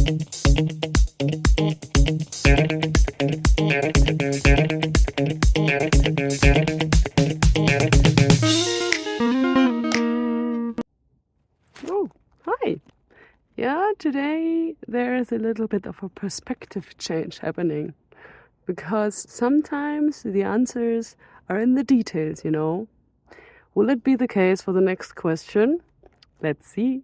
Oh, hi. Yeah, today there is a little bit of a perspective change happening, because sometimes the answers are in the details, you know. Will it be the case for the next question? Let's see.